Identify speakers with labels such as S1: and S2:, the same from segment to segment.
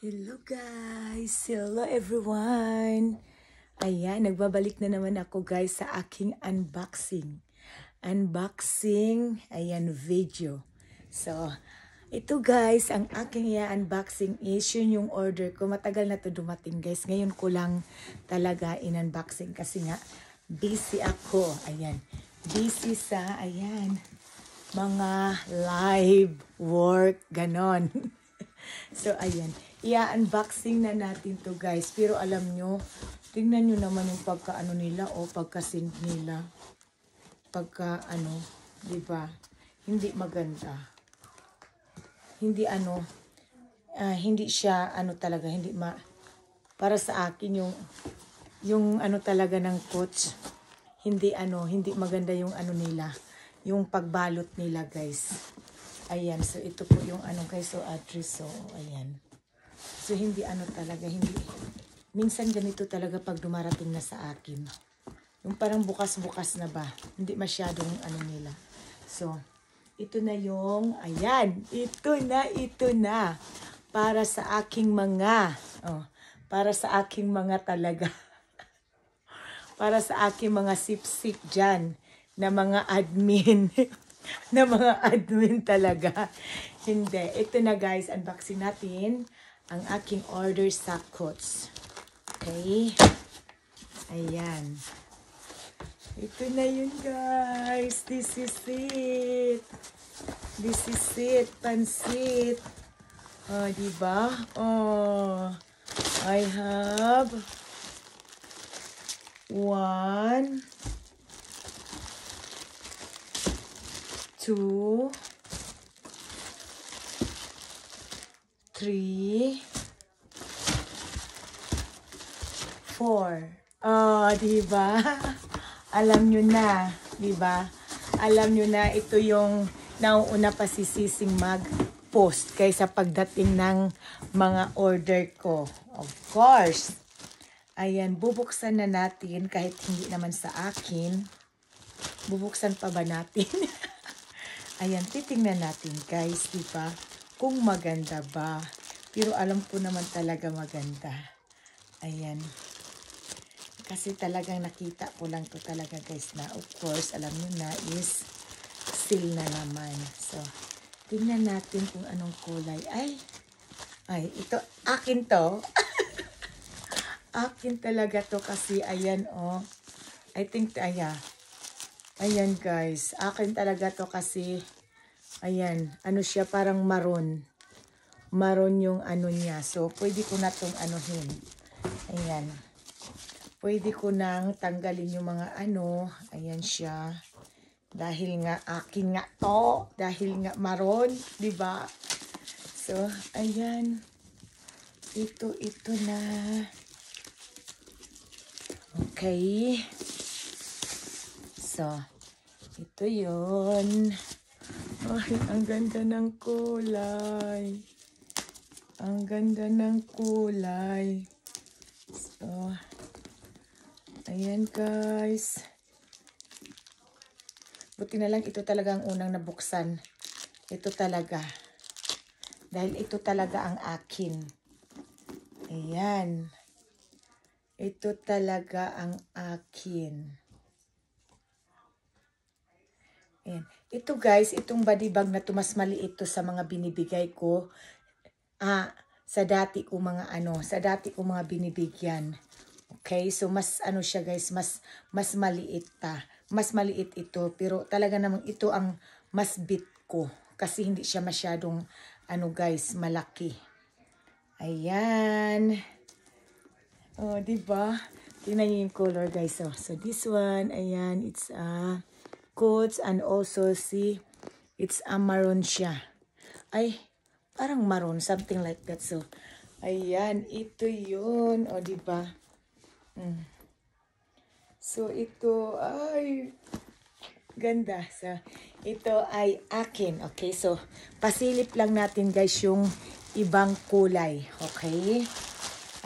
S1: Hello guys! Hello everyone! Ayan, nagbabalik na naman ako guys sa aking unboxing. Ayan, video. So, ito guys, ang aking unboxing is yun yung order ko. Matagal na to dumating guys. Ngayon ko lang talaga in-unboxing kasi nga busy ako. Ayan, busy sa, mga live work, ganon. So, ayan. I-unboxing na natin to guys. Pero alam nyo, tingnan nyo naman yung pagka-ano nila o pagka-send nila. Pagka-ano, diba? Hindi maganda. Hindi hindi siya talaga, para sa akin yung talaga ng coach. Hindi maganda yung nila. Yung pagbalot nila guys. Ayan, so ito po yung guys, so address, so ayan. So hindi talaga, minsan ganito talaga pag dumarating na sa akin. Yung parang bukas-bukas na ba, hindi masyadong nila. So, ito na yung, ayan, ito na, para sa aking mga, para sa aking mga talaga, para sa aking mga sip-sip dyan, na mga admin, na mga admin talaga. Hindi. Ito na guys, unboxing natin ang aking order sa Coach. Okay. Ayan. Ito na yun guys. This is it. This is it. Pansit. Oh, diba? Oh. I have 1, 2, 3, 4. Oh, diba? Alam nyo na, diba? Alam nyo na, ito yung nauuna pa si Sising mag-post kaysa pagdating ng mga order ko. Of course. Ayan, bubuksan na natin kahit hindi naman sa akin. Bubuksan pa ba natin? Ayan, titingnan natin guys, diba? Kung maganda ba. Pero alam ko naman talaga maganda. Ayan. Kasi talagang nakita ko lang to talaga guys na. Of course, alam nyo na is seal na naman. So, tingnan natin kung anong kulay. Ay, ito, akin to. Akin talaga to kasi ayan I think, ayan guys. Akin talaga to kasi ayan, siya parang maroon. Maroon yung niya. So, pwede ko na itong anuhin. Ayan. Pwede ko nang tanggalin yung mga Ayan siya. Dahil nga akin nga to. Dahil nga maroon. Diba? So, ayan. Ito na. Okay. So, ito yun. Ay, ang ganda ng kulay. Ang ganda ng kulay. So, ayan guys. Buti na lang ito talaga ang unang nabuksan. Ito talaga. Dahil ito talaga ang akin. Ayan. Ito talaga ang akin. Ayan. Ito guys, itong body bag na to mas maliit to sa mga binibigay ko. Sa dati ko mga binibigyan. Okay, so mas siya guys, mas maliit Mas maliit ito, pero talaga namang ito ang mas bit ko kasi hindi siya masyadong guys, malaki. Ayan. Oh, diba? Tingnan niyo yung color guys. So this one, ayan, it's Coach and also see it's a maroon siya. Ay, parang maroon, something like that. So, ayan, ito yun. O, diba? So, ito, ay, ganda. So, ito ay akin. Okay, so, pasilip lang natin guys yung ibang kulay. Okay?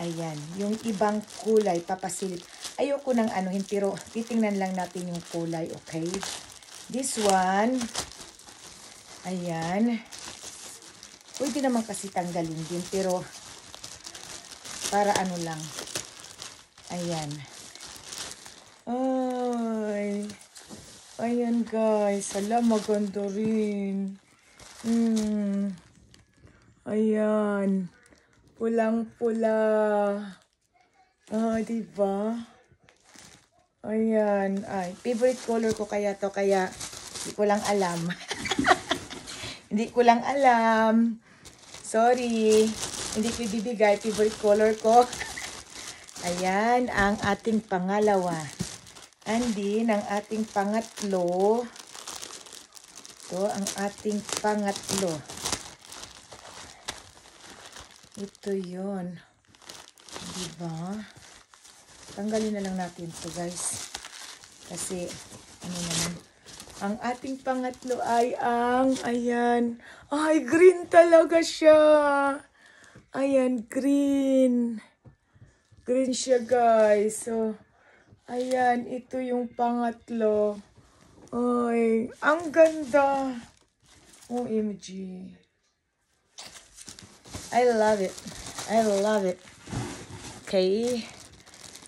S1: Ayan, yung ibang kulay, papasilip. Ayoko nang pero titingnan lang natin yung kulay. Okay? This one, ayan. Pwede naman kasi tanggalin din, pero Para ano lang. Ayan. Ay. Ayan guys. Hala, maganda rin. Ayan. Pulang-pula. Diba? Ayan. Ay, favorite color ko kaya to. Kaya, hindi ko lang alam. Hindi ko lang alam. Sorry. Hindi ko ibibigay. Favorite color ko. Ayan, ang ating pangalawa. And din, ang ating pangatlo. Ito, ang ating pangatlo. Ito yun. Diba? Tanggalin na lang natin ito, guys. Kasi, ano naman. Ang ating pangatlo ay ang, ayan. Ay, green talaga siya. Ayan, green. Green siya, guys. So, ayan, ito yung pangatlo. Ay, ang ganda. OMG. I love it. I love it. Okay.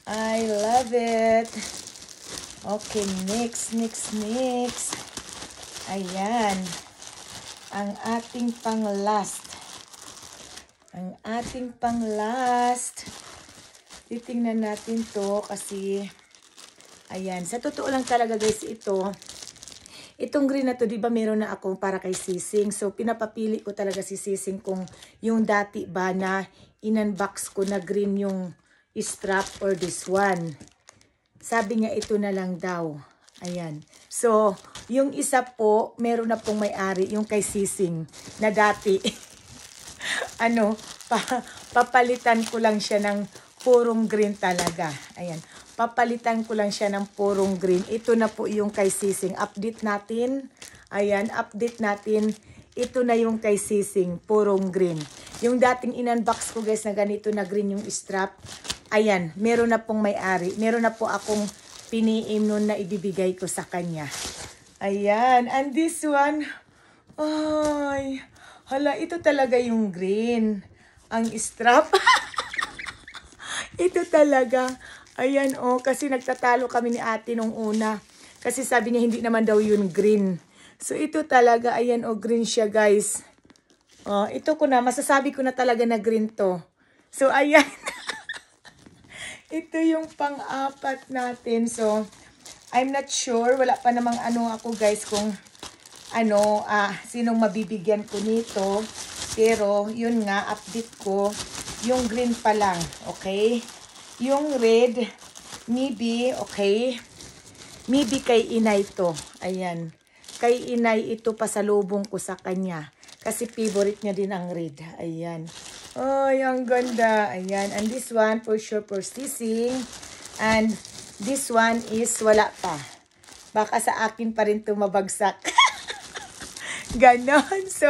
S1: I love it. Okay, next. Ayan. Ang ating pang-last. Titingnan natin to kasi, ayan. Sa totoo lang talaga guys, itong green na to, di ba meron na ako para kay Sising. So, pinapapili ko talaga si Sising kung yung dati ba na in-unbox ko na green yung strap or this one. Sabi niya ito na lang daw. Ayan. So, yung isa po, meron na pong may-ari, yung kay Sising na dati. Papalitan ko lang siya ng purong green talaga. Ayan. Papalitan ko lang siya ng purong green. Ito na po yung kay Sising. Update natin. Ayan, update natin. Ito na yung kay Sising. Purong green. Yung dating in-unbox ko guys na ganito na green yung strap. Ayan, meron na pong may-ari. Meron na po akong piniim nun na ibibigay ko sa kanya. Ayan. And this one, ay, hala, ito talaga yung green. Ang strap. Ito talaga. Ayan, kasi nagtatalo kami ni ate nung una. Kasi sabi niya, hindi naman daw yun green. So, ito talaga. Ayan, green siya, guys. Ito ko na. Masasabi ko na talaga na green to. So, ayan. Ito yung pang-apat natin. So, I'm not sure. Wala pa namang ako, guys, kung sinong mabibigyan ko nito. Pero, yun nga, update ko. Yung green pa lang, okay? Yung red, maybe, okay? Maybe kay inay to. Ayan. Kay inay ito pasalubong ko sa kanya. Kasi favorite niya din ang red. Ayan. Ay, ang ganda. Ayan. And this one, for sure, for Sising. And this one is wala pa. Baka sa akin pa rin ito mabagsak. Ganon. So,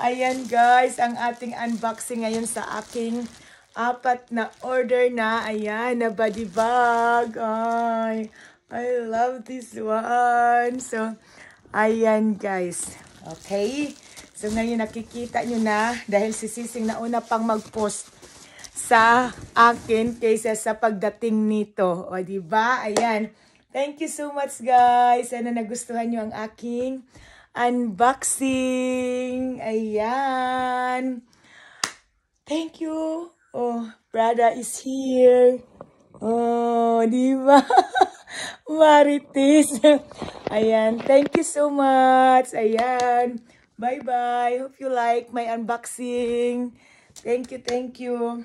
S1: ayan guys, ang ating unboxing ngayon sa aking 4 na order na. Ayan, na body bag. Ay, I love this one. So, ayan guys. Okay. So, ngayon nakikita nyo na dahil si Sising na una pang mag-post sa akin kaysa sa pagdating nito. O, diba? Ayan. Thank you so much guys. Sana nagustuhan nyo ang aking unboxing. Ayan. Thank you. Oh, Prada is here. Oh, diba? Marites. Ayan. Thank you so much. Ayan. Bye-bye. Hope you like my unboxing. Thank you.